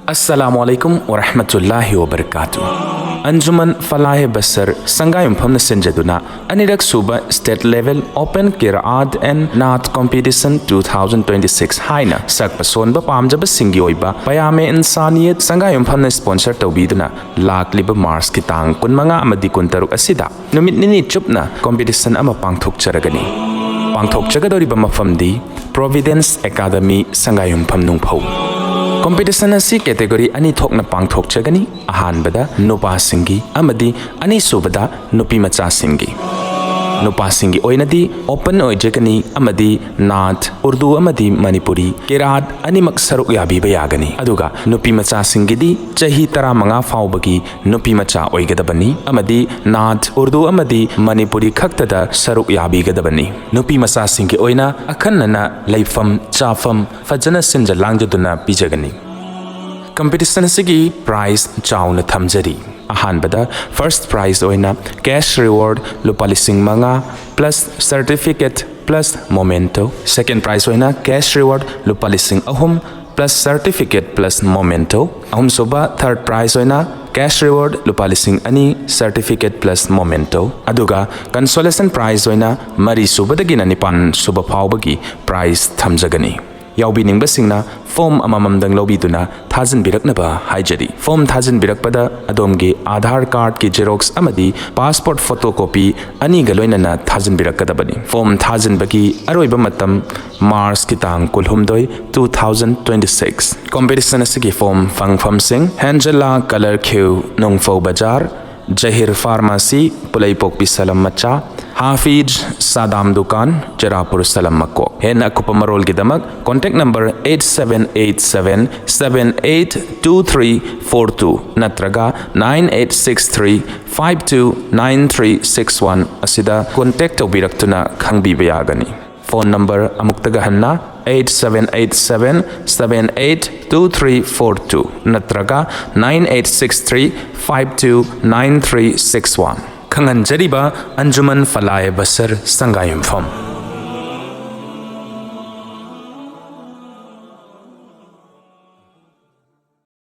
Assalamualaikum warahmatullahi wabarakatuh. Anjuman Falah-e-Bashar Sangaiyumpham Senjaduna Anirak Suba State Level Open Qiraat Naat Competition 2026 Haina Sakpason Bapamjaba Singioiba Payam-e-Insaniyat Sangaiyumpham sponsor Tobiduna Lakliba Mars Kitang Kunmanga Amadi Kuntaruk Asida Numit Nini Chupna Competition Ama Pangthok Charagani Pangthok Chagadoriba Mafamdi Providence Academy Sangaiyumpham Nungphou Competition asi category ani thokna pangthok chagani ahanbada nupa singi amadi ani subada nupi macha singi nupa singi oinadi open oijagani amadi naat urdu amadi manipuri qiraat ani maksaruk yabi bayagani aduga nupi macha singi di chahi tara manga faubagi nupi macha oigadabani amadi naat urdu amadi manipuri khaktada saruk yabi gadabani nupi macha singi oina akhanna laifam chafam fajana sinja langjaduna pijagani Competition sigi prize chauna thamjari ahanbada first prize oina cash reward lupa lising manga plus certificate plus momento second prize oina cash reward lupa lising ahum plus certificate plus momento ahum soba third prize oina cash reward lupa lising ani certificate plus momento aduga consolation prize oina mari subadagina nipan suba phawbagi prize thamjagani Yaubi Ningbasingna form amamamdang lobiduna Thazan Biraknaba Hijari. Form Thazan Birakpada Adomgi Aadhaar card ki Xerox amadi passport photocopy ani galoinana Thazan Birakadabani. Form Thazan Bagi Aroiba Matam Mars Kitang Kulhumdoi 2026. Competition asigi form Fangpham Singh Angela Color Q Nungphou Bajar Jahir Pharmacy Pulaipok Pisalam Macha Hafiz Sadam Dukan Cherapur Salam Makok Hena Kupamarol Gidamak contact number 8787782342 Natraga 9863529361 Asida contact Obiraktuna Khangbi Bayagani Phone number Amuktagahanna 8787782342 Natraga 9863529361 Khangan Jariba Anjuman Falah-e-Bashar Sangaiyumpham